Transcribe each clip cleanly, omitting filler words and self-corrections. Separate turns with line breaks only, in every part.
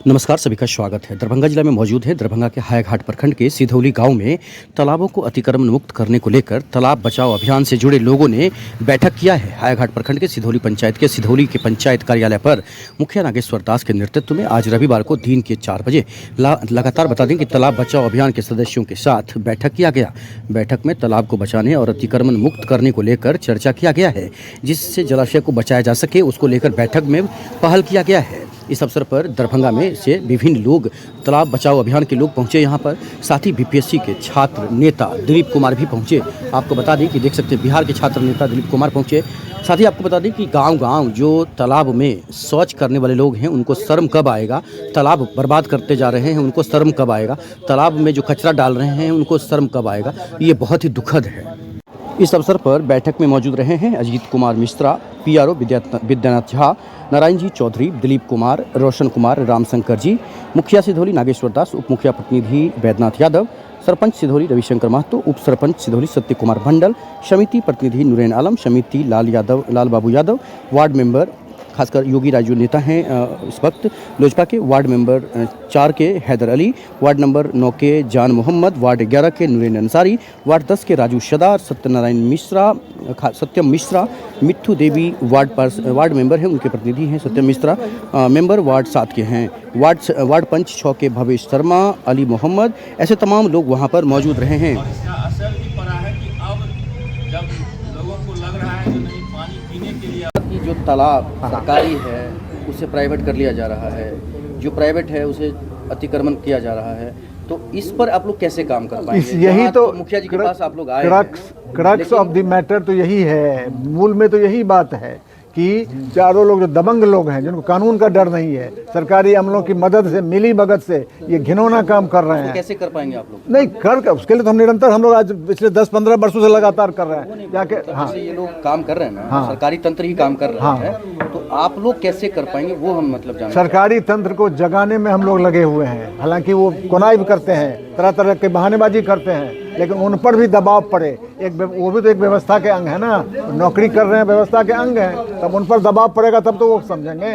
नमस्कार, सभी का स्वागत है। दरभंगा जिला में मौजूद है। दरभंगा के हायाघाट प्रखंड के सिधौली गांव में तालाबों को अतिक्रमण मुक्त करने को लेकर तालाब बचाओ अभियान से जुड़े लोगों ने बैठक किया है। हायाघाट प्रखंड के सिधौली पंचायत के सिधौली के पंचायत कार्यालय पर मुखिया नागेश्वर दास के नेतृत्व में आज रविवार को दिन के 4 बजे लगातार बता दें कि तालाब बचाओ अभियान के सदस्यों के साथ बैठक किया गया। बैठक में तालाब को बचाने और अतिक्रमण मुक्त करने को लेकर चर्चा किया गया है, जिससे जलाशय को बचाया जा सके उसको लेकर बैठक में पहल किया गया है। इस अवसर पर दरभंगा में से विभिन्न लोग तालाब बचाओ अभियान के लोग पहुंचे यहाँ पर। साथ ही बीपीएससी के छात्र नेता दिलीप कुमार भी पहुंचे। आपको बता दें कि देख सकते हैं बिहार के छात्र नेता दिलीप कुमार पहुंचे। साथ ही आपको बता दें कि गांव-गांव जो तालाब में शौच करने वाले लोग हैं उनको शर्म कब आएगा, तालाब बर्बाद करते जा रहे हैं उनको शर्म कब आएगा, तालाब में जो कचरा डाल रहे हैं उनको शर्म कब आएगा, ये बहुत ही दुखद है। इस अवसर पर बैठक में मौजूद रहे हैं अजीत कुमार मिश्रा, पीआरओ विद्यानाथ झा, नारायण जी चौधरी, दिलीप कुमार, रोशन कुमार, रामशंकर जी, मुखिया सिधौली नागेश्वर दास, उप मुखिया प्रतिनिधि वैद्यनाथ यादव, सरपंच सिधौली रविशंकर महतो, उप सरपंच सिधौली सत्य कुमार मंडल, समिति प्रतिनिधि नूरैन आलम, समिति लाल बाबू यादव, वार्ड मेंबर खासकर योगी राजू नेता हैं इस वक्त लोजपा के, वार्ड मेंबर 4 के हैदर अली, वार्ड नंबर 9 के जान मोहम्मद, वार्ड 11 के नूरैन अंसारी, वार्ड 10 के राजू सदार, सत्यम मिश्रा, मिट्ठू देवी वार्ड मेंबर हैं, उनके प्रतिनिधि हैं सत्यम मिश्रा, मेंबर वार्ड 7 के हैं, वार्ड पंच 6 के भवेश शर्मा, अली मोहम्मद, ऐसे तमाम लोग वहाँ पर मौजूद रहे हैं। जो तालाब सरकारी है उसे प्राइवेट कर लिया जा रहा है, जो प्राइवेट है उसे अतिक्रमण किया जा रहा है, तो इस पर आप लोग कैसे काम कर पाएंगे? यही तो मुखिया जी के पास आप लोग आए हैं।
क्रक्स ऑफ द मैटर तो यही है, मूल में तो यही बात है कि चारों लोग जो दबंग लोग हैं, जिनको कानून का डर नहीं है, सरकारी अमलों की मदद से, मिली भगत से ये घिनौना काम कर रहे हैं।
कैसे कर पाएंगे आप लोग?
नहीं कर, उसके लिए तो हम निरंतर हम लोग आज पिछले 10-15 वर्षों से लगातार कर रहे हैं जाके। हाँ,
ये लोग काम कर रहे हैं ना,
हाँ,
सरकारी तंत्र ही काम कर रहे
हाँ,
हैं, तो आप लोग कैसे कर पाएंगे वो हम मतलब जानते हैं।
सरकारी तंत्र को जगाने में हम लोग लगे हुए हैं। हालांकि वो कोनाइब करते हैं, तरह तरह के बहानेबाजी करते हैं, लेकिन उन पर भी दबाव पड़े, वो भी तो एक व्यवस्था के अंग है ना, नौकरी कर रहे हैं, व्यवस्था के अंग हैं, तब उन पर दबाव पड़ेगा तब तो वो समझेंगे।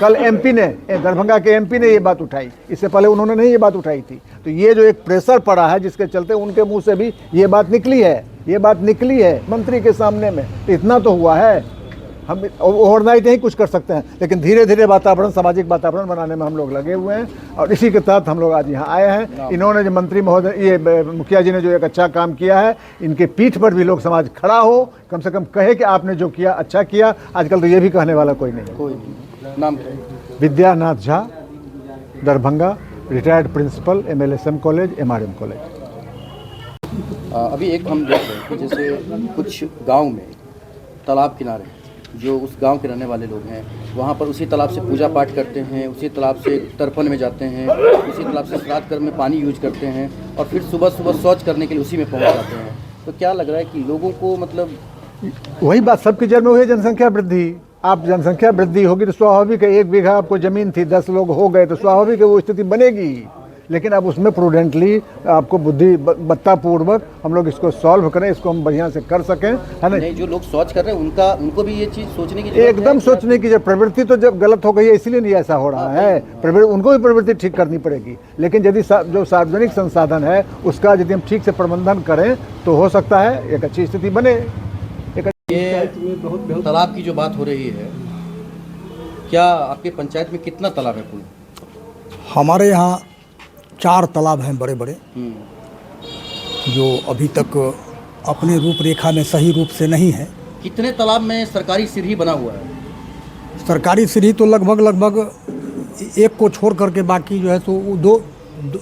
कल एमपी ने, दरभंगा के एमपी ने ये बात उठाई, इससे पहले उन्होंने नहीं ये बात उठाई थी। तो ये जो एक प्रेशर पड़ा है जिसके चलते उनके मुंह से भी ये बात निकली है मंत्री के सामने में, तो इतना तो हुआ है। हम ओवरनाइट नहीं कुछ कर सकते हैं, लेकिन धीरे धीरे वातावरण, सामाजिक वातावरण बनाने में हम लोग लगे हुए हैं, और इसी के तहत हम लोग आज यहाँ आए हैं। इन्होंने जो मंत्री महोदय, ये मुखिया जी ने जो एक अच्छा काम किया है, इनके पीठ पर भी लोग समाज खड़ा हो, कम से कम कहे कि आपने जो किया अच्छा किया। आजकल तो ये भी कहने वाला कोई नहीं।
नाम
Vidyanath Jha, Darbhanga, retired principal, MLSM college, MRM college.
अभी एक हम देख रहे हैं कि जैसे कुछ गाँव में तालाब किनारे जो उस गांव के रहने वाले लोग हैं वहाँ पर उसी तालाब से पूजा पाठ करते हैं, उसी तालाब से तर्पण में जाते हैं, उसी तालाब से श्राद्ध कर्म में पानी यूज करते हैं, और फिर सुबह सुबह शौच करने के लिए उसी में पहुँच जाते हैं। तो क्या लग रहा है कि लोगों को मतलब
वही बात सबकी जड़ में हुई है, जनसंख्या वृद्धि। आप जनसंख्या वृद्धि होगी तो स्वाभाविक है, 1 बीघा आपको ज़मीन थी, 10 लोग हो गए तो स्वाभाविक है वो स्थिति बनेगी। लेकिन अब उसमें प्रूडेंटली आपको बुद्धिमत्तापूर्वक हम लोग इसको सॉल्व करें, इसको हम बढ़िया से कर सकें, है ना।
नहीं, जो लोग शौच कर रहे हैं उनको भी ये चीज़ सोचने की
एकदम सोचने की जब प्रवृत्ति तो जब गलत हो गई है इसलिए नहीं ऐसा हो रहा है, उनको भी प्रवृत्ति ठीक करनी पड़ेगी। लेकिन यदि जो सार्वजनिक संसाधन है उसका यदि हम ठीक से प्रबंधन करें तो हो सकता है एक अच्छी स्थिति बने।
तालाब की जो बात हो रही है, क्या आपके पंचायत में कितना तालाब है कुल?
हमारे यहाँ 4 तालाब हैं बड़े बड़े, जो अभी तक अपने रूपरेखा में सही रूप से नहीं है।
कितने तालाब में सरकारी सीढ़ी बना हुआ है?
सरकारी सीढ़ी तो लगभग एक को छोड़ करके बाकी जो है तो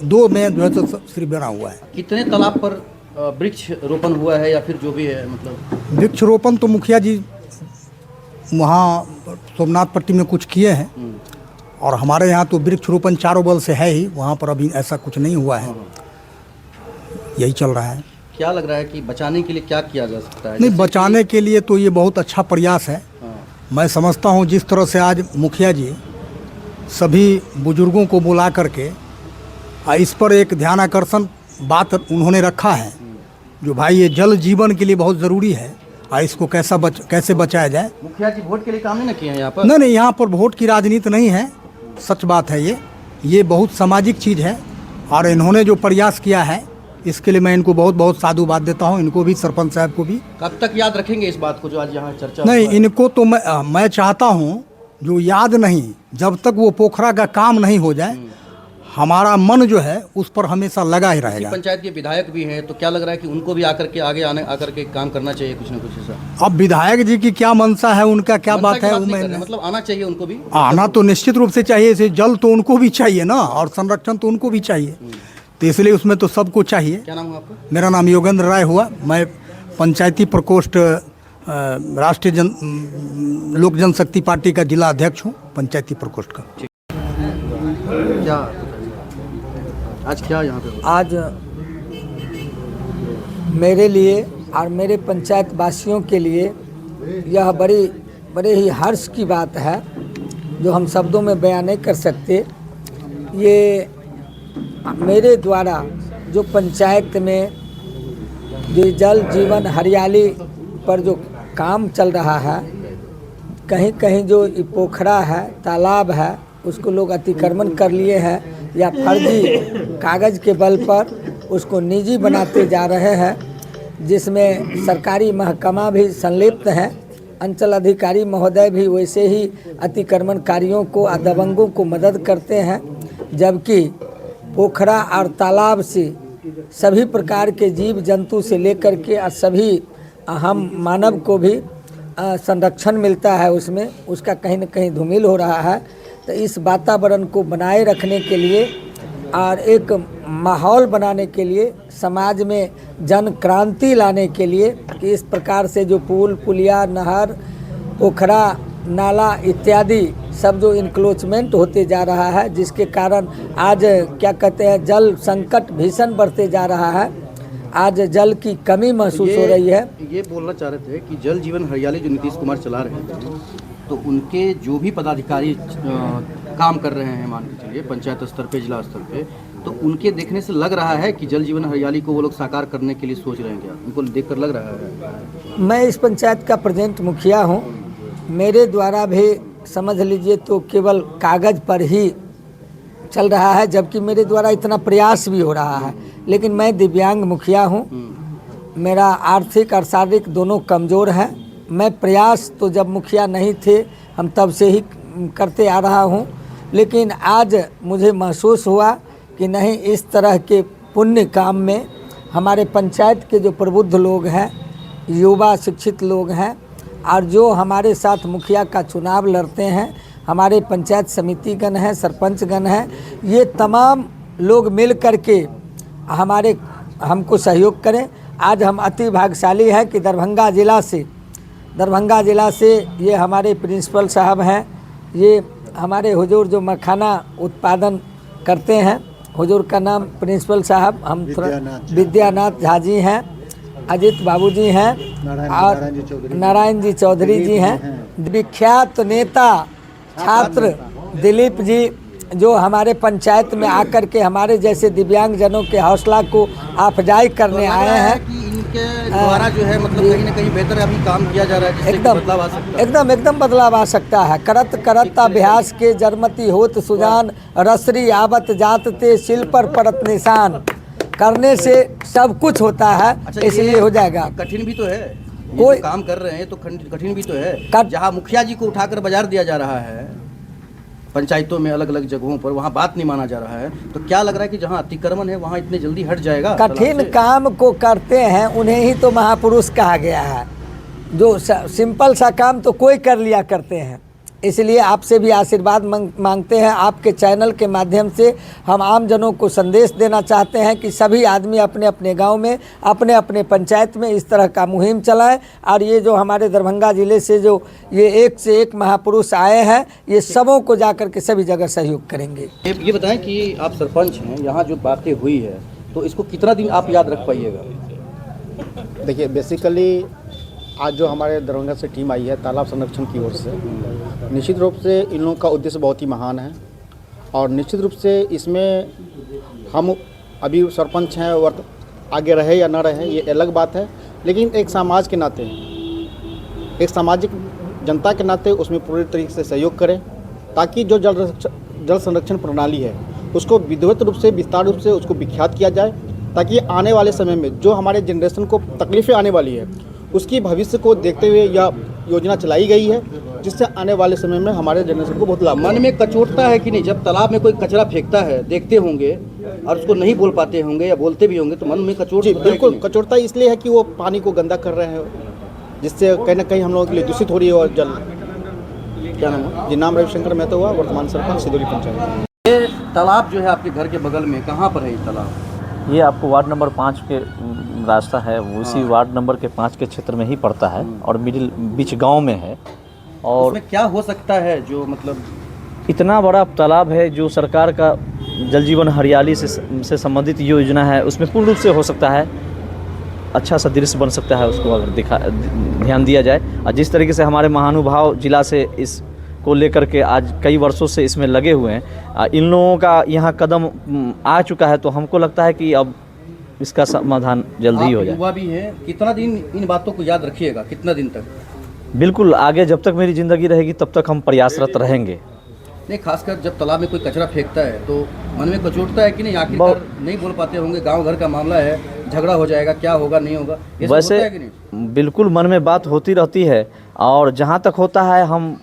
दो में जो है तो सीढ़ी बना हुआ है।
कितने तालाब पर वृक्ष रोपण हुआ है या फिर जो भी है मतलब?
वृक्ष रोपण तो मुखिया जी वहाँ सोमनाथ पट्टी में कुछ किए हैं, और हमारे यहाँ तो वृक्ष रोपण चारों बल से है ही, वहाँ पर अभी ऐसा कुछ नहीं हुआ है, यही चल रहा है।
क्या लग रहा है कि बचाने के लिए क्या किया जा सकता है?
नहीं, बचाने के लिए तो ये बहुत अच्छा प्रयास है। मैं समझता हूँ जिस तरह से आज मुखिया जी सभी बुजुर्गों को बुला करके इस पर एक ध्यान आकर्षण बात उन्होंने रखा है, जो भाई ये जल जीवन के लिए बहुत ज़रूरी है, इसको कैसे बचाया जाए।
मुखिया जी वोट के लिए काम नहीं किए हैं यहाँ पर?
नहीं, यहाँ पर वोट की राजनीति नहीं है, सच बात है ये। ये बहुत सामाजिक चीज़ है और इन्होंने जो प्रयास किया है इसके लिए मैं इनको बहुत बहुत साधुवाद देता हूँ, इनको भी, सरपंच साहब को भी।
कब तक याद रखेंगे इस बात को जो आज यहाँ चर्चा
नहीं,
हुआ है?
इनको तो मैं चाहता हूँ जो याद नहीं, जब तक वो पोखरा का काम नहीं हो जाए हमारा मन जो है उस पर हमेशा लगा ही रहेगा।
पंचायत के विधायक भी हैं, तो क्या लग रहा है कि उनको भी आकर के आगे आकर के काम करना चाहिए कुछ ना कुछ ऐसा?
अब विधायक जी की क्या मंशा है, उनका क्या
मनसा
बात
की
है,
नहीं
वो
कर
मैं
रहे, मतलब आना चाहिए उनको भी।
आना तो निश्चित रूप से चाहिए, इसे जल तो उनको भी चाहिए ना, और संरक्षण तो उनको भी चाहिए, तो इसलिए उसमें तो सबको चाहिए।
क्या नाम है आपका?
मेरा नाम योगेंद्र राय हुआ, मैं पंचायती प्रकोष्ठ राष्ट्रीय लोक जनशक्ति पार्टी का जिला अध्यक्ष हूँ, पंचायती प्रकोष्ठ का।
क्या आज क्या यहाँ पे हुआ?
आज मेरे लिए और मेरे पंचायत वासियों के लिए यह बड़े ही हर्ष की बात है जो हम शब्दों में बयान नहीं कर सकते। ये मेरे द्वारा जो पंचायत में जो जल जीवन हरियाली पर जो काम चल रहा है, कहीं कहीं जो पोखरा है, तालाब है, उसको लोग अतिक्रमण कर लिए हैं या फर्जी कागज़ के बल पर उसको निजी बनाते जा रहे हैं, जिसमें सरकारी महकमा भी संलिप्त हैं। अंचल अधिकारी महोदय भी वैसे ही अतिक्रमणकारियों को, दबंगों को मदद करते हैं, जबकि पोखरा और तालाब से सभी प्रकार के जीव जंतु से लेकर के सभी हम मानव को भी संरक्षण मिलता है, उसमें उसका कहीं न कहीं धूमिल हो रहा है। तो इस वातावरण को बनाए रखने के लिए और एक माहौल बनाने के लिए, समाज में जन क्रांति लाने के लिए कि इस प्रकार से जो पुल पुलिया, नहर, पोखरा, नाला इत्यादि सब जो इंक्रोचमेंट होते जा रहा है, जिसके कारण आज क्या कहते हैं जल संकट भीषण बढ़ते जा रहा है, आज जल की कमी महसूस हो रही है।
ये बोलना चाह रहे थे कि जल जीवन हरियाली जो नीतीश कुमार चला रहे हैं, तो उनके जो भी पदाधिकारी काम कर रहे हैं, मान के चलिए पंचायत स्तर पे, जिला स्तर पे, तो उनके देखने से लग रहा है कि जल जीवन हरियाली को वो लोग साकार करने के लिए सोच रहे हैं क्या? उनको देखकर लग रहा है।
मैं इस पंचायत का प्रेजेंट मुखिया हूँ, मेरे द्वारा भी समझ लीजिए तो केवल कागज़ पर ही चल रहा है, जबकि मेरे द्वारा इतना प्रयास भी हो रहा है। लेकिन मैं दिव्यांग मुखिया हूँ, मेरा आर्थिक और शारीरिक दोनों कमज़ोर हैं। मैं प्रयास तो जब मुखिया नहीं थे हम तब से ही करते आ रहा हूँ, लेकिन आज मुझे महसूस हुआ कि नहीं, इस तरह के पुण्य काम में हमारे पंचायत के जो प्रबुद्ध लोग हैं, युवा शिक्षित लोग हैं, और जो हमारे साथ मुखिया का चुनाव लड़ते हैं, हमारे पंचायत समितिगण हैं, सरपंचगण हैं, ये तमाम लोग मिल कर के हमको सहयोग करें। आज हम अति भाग्यशाली हैं कि दरभंगा ज़िला से ये हमारे प्रिंसिपल साहब हैं, ये हमारे हुजूर जो मखाना उत्पादन करते हैं, हुजूर का नाम प्रिंसिपल साहब हम विद्यानाथ झा जी हैं, अजित बाबू जी हैं और नारायण जी चौधरी जी हैं, विख्यात नेता छात्र दिलीप जी, जो हमारे पंचायत में आकर के हमारे जैसे दिव्यांग जनों के हौसला को अफजाई करने आए हैं।
इनके द्वारा जो है मतलब कहीं ना कहीं बेहतर अभी काम किया जा रहा है, जिससे
एकदम
बदलाव आ सकता है।
एकदम बदलाव आ सकता है। करत अभ्यास के जरमती होत सुजान, रसरी आवत जात ते शिल पर परत निशान, करने से सब कुछ होता है।
अच्छा,
इसलिए हो जाएगा।
कठिन भी तो है,
कोई
जो काम कर रहे हैं तो कठिन भी तो है। जहाँ मुखिया जी को उठाकर बाजार दिया जा रहा है पंचायतों में, अलग अलग जगहों पर, वहाँ बात नहीं माना जा रहा है, तो क्या लग रहा है कि जहाँ अतिक्रमण है वहाँ इतने जल्दी हट जाएगा?
कठिन काम को करते हैं उन्हें ही तो महापुरुष कहा गया है। जो सिंपल सा काम तो कोई कर लिया करते हैं। इसलिए आपसे भी आशीर्वाद मांगते हैं। आपके चैनल के माध्यम से हम आम जनों को संदेश देना चाहते हैं कि सभी आदमी अपने अपने गांव में, अपने अपने पंचायत में इस तरह का मुहिम चलाएं। और ये जो हमारे दरभंगा ज़िले से जो ये एक से एक महापुरुष आए हैं, ये सबों को जाकर के सभी जगह सहयोग करेंगे।
ये बताएं कि आप सरपंच हैं, यहाँ जो बातें हुई है तो इसको कितना दिन आप याद रख पाइएगा?
देखिए, बेसिकली आज जो हमारे दरभंगा से टीम आई है तालाब संरक्षण की ओर से, निश्चित रूप से इन लोगों का उद्देश्य बहुत ही महान है। और निश्चित रूप से इसमें हम अभी सरपंच हैं और आगे रहे या ना रहे ये अलग बात है, लेकिन एक समाज के नाते, एक सामाजिक जनता के नाते उसमें पूरी तरीके से सहयोग करें, ताकि जो जल संरक्षण प्रणाली है उसको विधिवत रूप से विस्तार रूप से उसको विख्यात किया जाए, ताकि आने वाले समय में जो हमारे जनरेशन को तकलीफ़ें आने वाली है उसकी भविष्य को देखते हुए यह योजना चलाई गई है, जिससे आने वाले समय में हमारे जनरेशन को बहुत लाभ
मन में कचोटता है कि नहीं, जब तालाब में कोई कचरा फेंकता है देखते होंगे और उसको नहीं बोल पाते होंगे या बोलते भी होंगे, तो मन में कचोट
जी
होता है कि
बिल्कुल।
नहीं?
कचोटता इसलिए है कि वो पानी को गंदा कर रहे हैं, जिससे कहीं ना कहीं हम लोगों के लिए दूषित हो रही है। और जल
क्या नाम है?
जी, नाम रविशंकर मेहता हुआ, वर्तमान सरपंच सिधौली पंचायत।
ये तालाब जो है आपके घर के बगल में, कहाँ पर है ये तालाब?
ये आपको वार्ड नंबर 5 के रास्ता है, वो उसी वार्ड नंबर के 5 के क्षेत्र में ही पड़ता है और मिडिल बीच गांव में है। और
उसमें क्या हो सकता है जो मतलब
इतना बड़ा तालाब है जो सरकार का जल जीवन हरियाली से संबंधित योजना है, उसमें पूर्ण रूप से हो सकता है अच्छा सा दृश्य बन सकता है, उसको अगर ध्यान दिया जाए। और जिस तरीके से हमारे महानुभाव जिला से इस को लेकर के आज कई वर्षों से इसमें लगे हुए हैं, इन लोगों का यहाँ कदम आ चुका है, तो हमको लगता है कि अब इसका समाधान जल्दी ही हो
आप
जाए।
युवा भी है, कितना दिन इन बातों को याद रखिएगा, कितना दिन तक?
बिल्कुल, आगे जब तक मेरी ज़िंदगी रहेगी तब तक हम प्रयासरत रहेंगे।
नहीं, खासकर जब तालाब में कोई कचरा फेंकता है तो मन में कचोटता है कि नहीं, आखिरकार नहीं बोल पाते होंगे, गांव घर का मामला है, झगड़ा हो जाएगा, क्या होगा नहीं होगा, ये सब
वैसे
होता है कि नहीं?
बिल्कुल मन में बात होती रहती है, और जहाँ तक होता है हम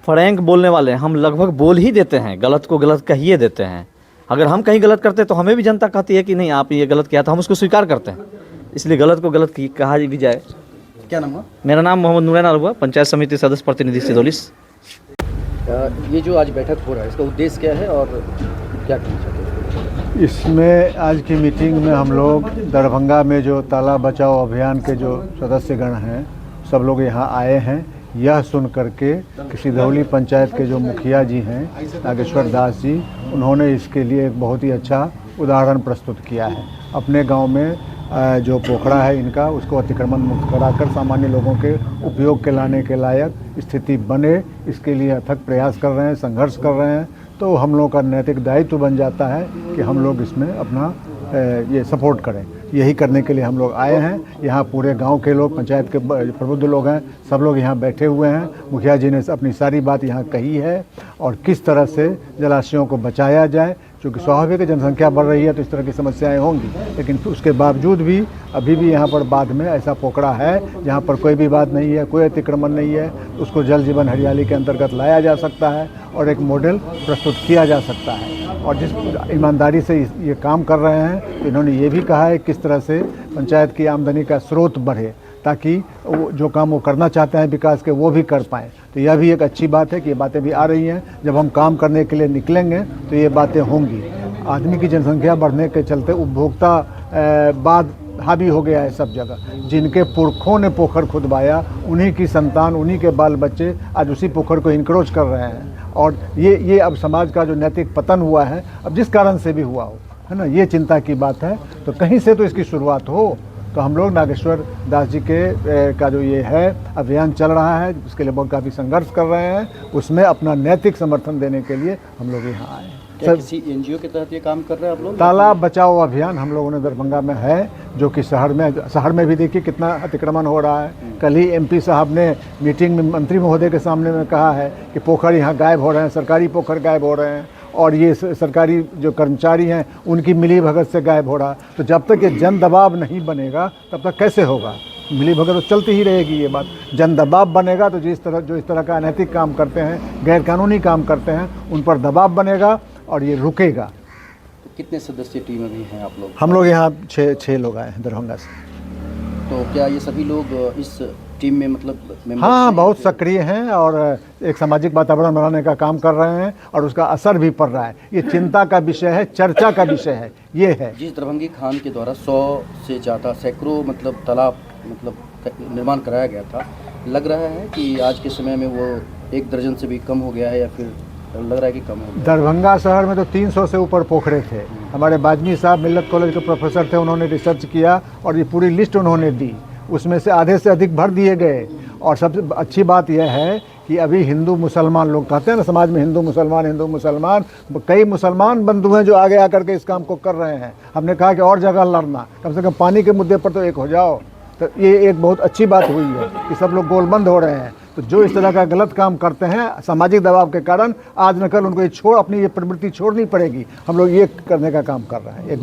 फ्रैंक बोलने वाले हैं, हम लगभग बोल ही देते हैं, गलत को गलत कहिए देते हैं। अगर हम कहीं गलत करते हैं तो हमें भी जनता कहती है कि नहीं आप ये गलत किया, तो हम उसको स्वीकार करते हैं, इसलिए गलत को गलत कहा भी जाए।
क्या नाम है?
मेरा नाम मोहम्मद नूरैन हुआ, पंचायत समिति सदस्य प्रतिनिधि सिधौली।
ये जो आज बैठक हो रहा है, इसका उद्देश्य क्या है और क्या कहना चाहते हैं?
इसमें आज की मीटिंग में हम लोग दरभंगा में जो तालाब बचाओ अभियान के जो सदस्यगण हैं सब लोग यहाँ आए हैं, यह सुन करके कि सिधौली पंचायत के जो मुखिया जी हैं नागेश्वर दास जी, उन्होंने इसके लिए एक बहुत ही अच्छा उदाहरण प्रस्तुत किया है। अपने गांव में जो पोखरा है इनका, उसको अतिक्रमण मुक्त कराकर सामान्य लोगों के उपयोग के लाने के लायक स्थिति बने, इसके लिए अथक प्रयास कर रहे हैं, संघर्ष कर रहे हैं। तो हम लोगों का नैतिक दायित्व बन जाता है कि हम लोग इसमें अपना ये सपोर्ट करें। यही करने के लिए हम लोग आए हैं। यहाँ पूरे गांव के लोग, पंचायत के प्रबुद्ध लोग हैं, सब लोग यहाँ बैठे हुए हैं। मुखिया जी ने अपनी सारी बात यहाँ कही है और किस तरह से जलाशयों को बचाया जाए, क्योंकि स्वाभाविक जनसंख्या बढ़ रही है तो इस तरह की समस्याएं होंगी, लेकिन उसके बावजूद भी अभी भी यहाँ पर बाद में ऐसा पोखरा है जहाँ पर कोई भी बात नहीं है, कोई अतिक्रमण नहीं है, उसको जल जीवन हरियाली के अंतर्गत लाया जा सकता है और एक मॉडल प्रस्तुत किया जा सकता है। और जिस ईमानदारी से ये काम कर रहे हैं, तो इन्होंने ये भी कहा है किस तरह से पंचायत की आमदनी का स्रोत बढ़े, ताकि वो जो काम वो करना चाहते हैं विकास के, वो भी कर पाएँ। तो यह भी एक अच्छी बात है कि ये बातें भी आ रही हैं। जब हम काम करने के लिए निकलेंगे तो ये बातें होंगी। आदमी की जनसंख्या बढ़ने के चलते उपभोक्ता बाद हावी हो गया है सब जगह। जिनके पुरखों ने पोखर खुदवाया, उन्हीं की संतान, उन्हीं के बाल बच्चे आज उसी पोखर को इंक्रोच कर रहे हैं। और ये अब समाज का जो नैतिक पतन हुआ है, अब जिस कारण से भी हुआ हो, है ना, ये चिंता की बात है। तो कहीं से तो इसकी शुरुआत हो। तो हम लोग नागेश्वर दास जी के का जो ये है अभियान चल रहा है, उसके लिए बहुत काफ़ी संघर्ष कर रहे हैं, उसमें अपना नैतिक समर्थन देने के लिए हम लोग यहाँ आए हैं।
क्या किसी एनजीओ के तहत ये काम कर रहे हैं आप लोग?
तालाब बचाओ अभियान हम लोगों ने दरभंगा में है, जो कि शहर में भी देखिए कितना अतिक्रमण हो रहा है। कल ही एमपी साहब ने मीटिंग में मंत्री महोदय के सामने में कहा है कि पोखर यहाँ गायब हो रहे हैं, सरकारी पोखर गायब हो रहे हैं, और ये सरकारी जो कर्मचारी हैं उनकी मिली भगत से गायब हो रहा। तो जब तक ये जन दबाव नहीं बनेगा तब तक कैसे होगा? मिली भगत तो चलती ही रहेगी। ये बात जन दबाव बनेगा तो जो इस तरह का अनैतिक काम करते हैं, गैरकानूनी काम करते हैं, उन पर दबाव बनेगा और ये रुकेगा।
कितने सदस्य टीम अभी हैं आप लोग?
हम लोग यहाँ छः लोग आए हैं दरभंगा से।
तो क्या ये सभी लोग इस टीम में मतलब मेंबर्स
हाँ,
हैं?
बहुत सक्रिय हैं और एक सामाजिक वातावरण बनाने का काम कर रहे हैं और उसका असर भी पड़ रहा है। ये चिंता का विषय है, चर्चा का विषय है। ये है
जिस दरभंगी खान के द्वारा 100 से ज़्यादा सैकड़ों मतलब तालाब मतलब निर्माण कराया गया था, लग रहा है कि आज के समय में वो 1 दर्जन से भी कम हो गया है, या फिर लग रहा है कि कम हो गया?
दरभंगा शहर में तो 300 से ऊपर पोखरे थे। हमारे बाजमी साहब मिल्लत कॉलेज के प्रोफेसर थे, उन्होंने रिसर्च किया और ये पूरी लिस्ट उन्होंने दी, उसमें से आधे से अधिक भर दिए गए। और सबसे अच्छी बात यह है कि अभी हिंदू मुसलमान लोग कहते हैं ना, समाज में हिंदू मुसलमान, कई मुसलमान बंधु हैं जो आगे आकर के इस काम को कर रहे हैं। हमने कहा कि और जगह लड़ना, कम से कम पानी के मुद्दे पर तो एक हो जाओ। तो ये एक बहुत अच्छी बात हुई है कि सब लोग गोलबंद हो रहे हैं। तो जो इस तरह का गलत काम करते हैं सामाजिक दबाव के कारण, आज न कल उनको ये अपनी ये प्रवृत्ति छोड़नी पड़ेगी। हम लोग ये करने का काम कर रहे हैं।